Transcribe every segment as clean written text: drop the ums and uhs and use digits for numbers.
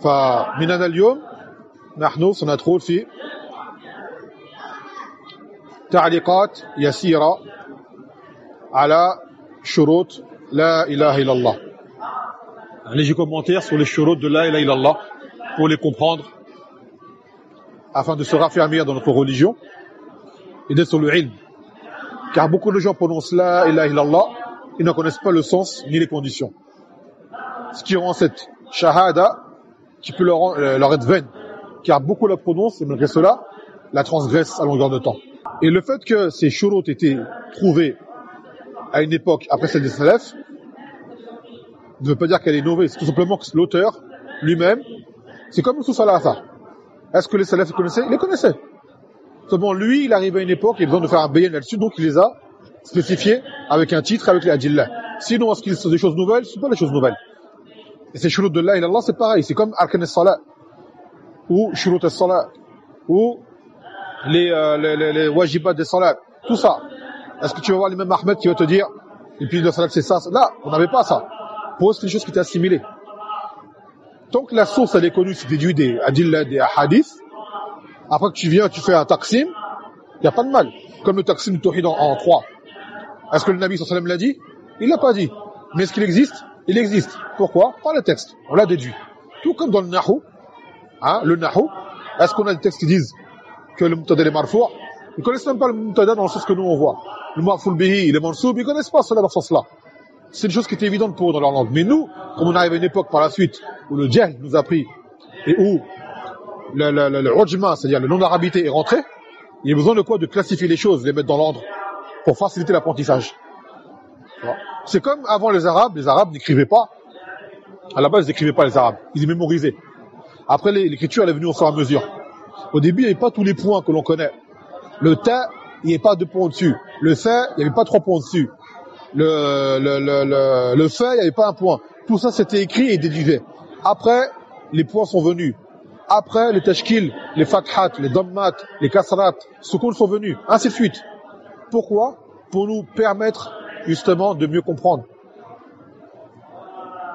فمننا اليوم نحن سندخل في تعليقات يسيرة على شروط لا إله إلا الله. Un léger commentaire sur les shurut de la ilaha illallah pour les comprendre afin de se raffermir dans notre religion et d'être sur le ilm. Car beaucoup de gens prononcent la ilaha illallah, ils ne connaissent pas le sens ni les conditions. Ce qui rend cette shahada qui peut leur être vaine. Car beaucoup la prononcent et malgré cela la transgressent à longueur de temps. Et le fait que ces shurut étaient trouvés à une époque après celle des salafs ne veut pas dire qu'elle est nouvelle, c'est tout simplement que l'auteur lui-même, c'est comme Yusuf al-Athar. Est-ce que les salafs les connaissaient? Ils les connaissaient. Seulement lui, il arrive à une époque, il a besoin de faire un bayan là-dessus, donc il les a spécifiés avec un titre, avec les adillah. Sinon, est-ce qu'ils sont des choses nouvelles? Ce ne sont pas des choses nouvelles. Et ces shurut de la ilaha illallah, c'est pareil, c'est comme arkan as-salat, ou shurut as-salat, ou les wajibat des salat, tout ça. Est-ce que tu vas voir l'imam Ahmed qui va te dire, et puis le salat c'est ça? Là, on n'avait pas ça. Pour eux, c'est des choses qui étaient assimilées. Tant que la source, elle est connue, c'est déduit des adillah, des hadiths, après que tu viens, tu fais un taqsim, il n'y a pas de mal. Comme le taqsim du tawhid en 3. Est-ce que le Nabi sallallahu alayhi wa sallam l'a dit? Il l'a pas dit. Mais est-ce qu'il existe? Il existe. Pourquoi? Par le texte. On l'a déduit. Tout comme dans le nahu. Hein, le nahu. Est-ce qu'on a des textes qui disent que le mubtada est marfou'? Ils connaissent même pas le mubtada dans le sens que nous on voit. Le marfou' bihi, le mansoub, ils connaissent pas cela dans ce sens-là. C'est une chose qui est évidente pour eux dans leur langue. Mais nous, comme on arrive à une époque par la suite où le jahl nous a pris et où le ujma, c'est-à-dire le non-arabité est rentré, il y a besoin de quoi? De classifier les choses, les mettre dans l'ordre pour faciliter l'apprentissage. C'est comme avant les Arabes n'écrivaient pas. À la base, ils n'écrivaient pas les Arabes, ils les mémorisaient. Après, l'écriture elle est venue au fur et à mesure. Au début, il n'y avait pas tous les points que l'on connaît. Le ta, il n'y avait pas 2 points dessus. Le fa, il n'y avait pas 3 points dessus. Le fa, il n'y avait pas 1 point. Tout ça, c'était écrit et déduit. Après, les points sont venus. Après, les tashkil, les fathat, les dammat, les kasrat, sukun sont venus. Ainsi de suite. Pourquoi? Pour nous permettre, justement, de mieux comprendre.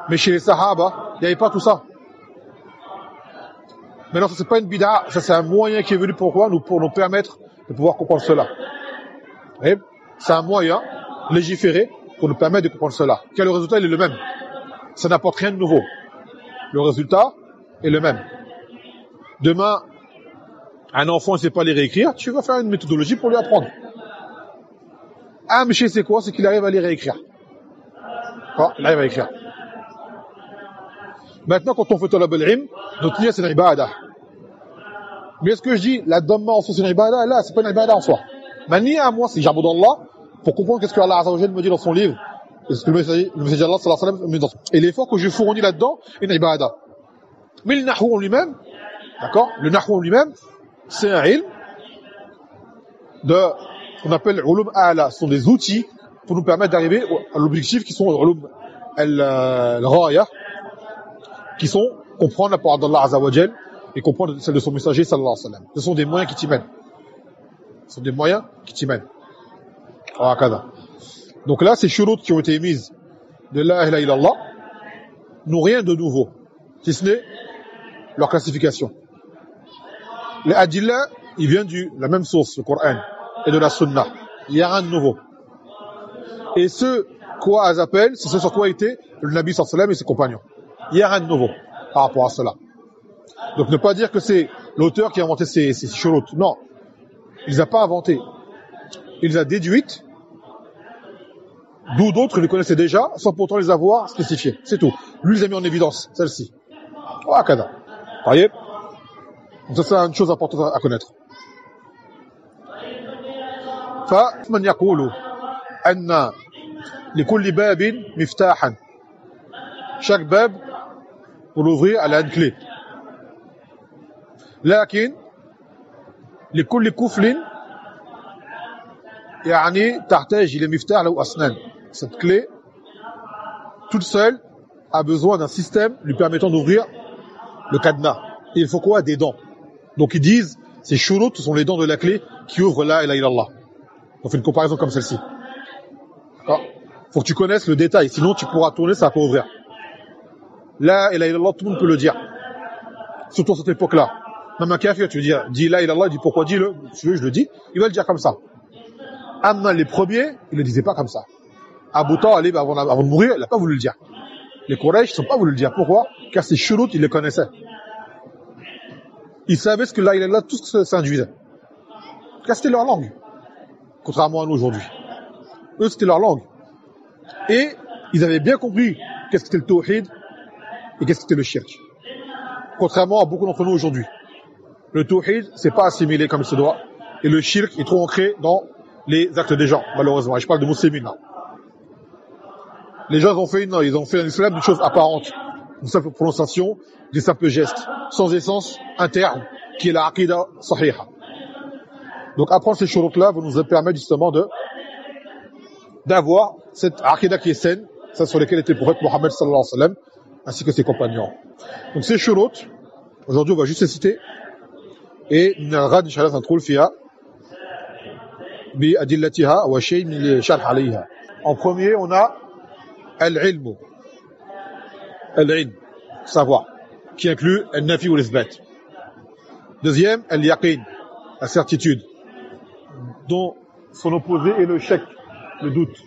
Mais chez les sahaba, il n'y avait pas tout ça. Maintenant, ça c'est pas une bid'a, ça c'est un moyen qui est venu pour nous permettre de pouvoir comprendre cela. Et c'est un moyen légiféré pour nous permettre de comprendre cela. Car le résultat, il est le même. Ça n'apporte rien de nouveau. Le résultat est le même. Demain, un enfant ne sait pas les réécrire, tu vas faire une méthodologie pour lui apprendre. Un monsieur, c'est quoi? C'est qu'il arrive à les réécrire. Il arrive à écrire. Maintenant, quand on fait talab al-ilm, notre niyyah c'est une ibadah. Mais est-ce que je dis la dhamma en soi c'est une ibadah? Là, c'est pas une ibadah en soi. Ma niyyah à moi, c'est j'aboud Allah pour comprendre qu'est-ce que Allah Azza wa Jalla me dit dans son livre. Et ce que le messager Allah sallallahu alayhi wa sallam me dit. Et l'effort que je fournis là-dedans est une ibadah. Mais le nahwu en lui-même, d'accord? Le nahwu en lui-même, c'est un ilm qu'on appelle ulum a'la. Ce sont des outils pour nous permettre d'arriver à l'objectif qui sont ulum al-ghaya, qui sont comprendre la parole d'Allah Azza wa Jal et comprendre celle de son messager sallallahu alayhi wa sallam. Ce sont des moyens qui t'y mènent. Ce sont des moyens qui t'y mènent. Donc là, ces shurut qui ont été émises de la ilaha illallah n'ont rien de nouveau, si ce n'est leur classification. Les adillah, ils viennent de la même source, le Coran, et de la Sunna. Il n'y a rien de nouveau. Et ce quoi elles appellent, c'est ce sur quoi était le Nabi sallallahu alayhi wa sallam et ses compagnons. Il n'y a rien de nouveau par rapport à cela. Donc ne pas dire que c'est l'auteur qui a inventé ces shurut. Non, il les a pas inventés. Il les a déduites, d'où d'autres les connaissaient déjà, sans pourtant les avoir spécifiées. C'est tout. Lui, il les a mis en évidence, celle-ci. Wakada. Voyez. Donc ça, c'est une chose importante à connaître. فمن يقول أن لكل باب مفتاحا. Chaque bab, pour l'ouvrir, elle a une clé. لكن لكل كفل يعني تحتاج إلى مفتاح له أسنان. Cette clé, toute seule, a besoin d'un système lui permettant d'ouvrir le cadenas. Et il faut quoi? Des dents. Donc ils disent, ces shurut, ce sont les dents de la clé qui ouvrent la ilaha illallah. On fait une comparaison comme celle-ci. D'accord? Faut que tu connaisses le détail, sinon tu pourras tourner, ça va pas ouvrir. La ilaha illallah, tout le monde peut le dire. surtout à cette époque-là. Même un kafir, tu veux dire, dis la ilallah, il dit pourquoi, dis-le, tu veux, je le dis, il va le dire comme ça. Amma les premiers, ils le disaient pas comme ça. Abu Talib, avant de mourir, il n'a pas voulu le dire. Les Quraysh, ils n'ont pas voulu le dire. Pourquoi? Car ces shurut, ils les connaissaient. Ils savaient ce que la ilallah, tout ce que ça induisait. Car c'était leur langue. Contrairement à nous aujourd'hui. Eux, c'était leur langue. Et ils avaient bien compris qu'est-ce que c'était le tawhid et qu'est-ce que c'était le shirk. Contrairement à beaucoup d'entre nous aujourd'hui. Le tawhid, c'est pas assimilé comme il se doit. Et le shirk est trop ancré dans les actes des gens, malheureusement. Et je parle de musulmans là. Les gens ils ont fait un islam une chose apparente. Une simple prononciation, des simples gestes. Sans essence interne, qui est la aqidah sahiha. Donc apprendre ces shurut-là va nous permettre justement d'avoir cette aqidah qui est saine, ça sur lesquelles était le prophète Mohammed sallallahu alayhi wa sallam, ainsi que ses compagnons. Donc ces shurut, aujourd'hui on va juste les citer, et نغاد إن شاء الله ندخل فيها بأدلتها وشيء من الشرح عليها. En premier, on a al-ilm, savoir, qui inclut al-nafi ou l'isbat. Deuxième, al-yaqin, la certitude, dont son opposé est le shak, le doute.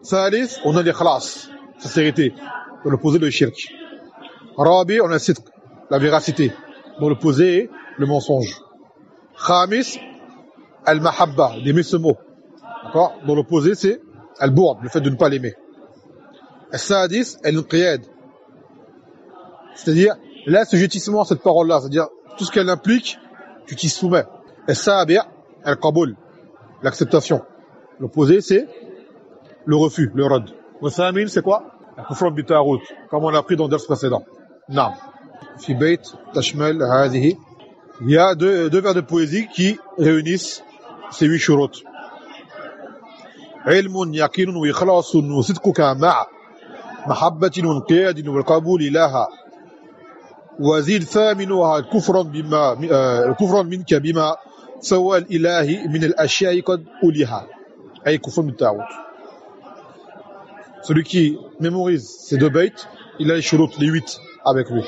Thalith, on a l'ikhlas, sincérité, dont l'opposé est le shirk. Rabi, on a sidq, la véracité, dont l'opposé est le mensonge. Khamis, al-mahabba, d'aimer ce mot, d'accord, dont l'opposé c'est al-bu'd, le fait de ne pas l'aimer. Al-sadis, al-inqiyad, c'est-à-dire l'assujettissement à cette parole-là, c'est-à-dire tout ce qu'elle implique, tu t'y soumets. Al-sabi', al-qabul, l'acceptation. L'opposé c'est le refus, le rad. Al-thamin, c'est quoi? Al-kufr bi-taghut, comme on l'a appris dans le ders précédent. Naam. Fi bayt tashmal hadhihi. Il y a deux vers de poésie qui réunissent ces 8 shurut. علم يقين وإخلاص وصدقك مع محبة وانقياد والقبول لها وزيد ثامنها كفرا منك بما سوى الإله من الأشياء قد أوليها أي كفر بالتاغوت. Celui qui mémorise ces deux baits, il a les shurut, les 8 avec lui.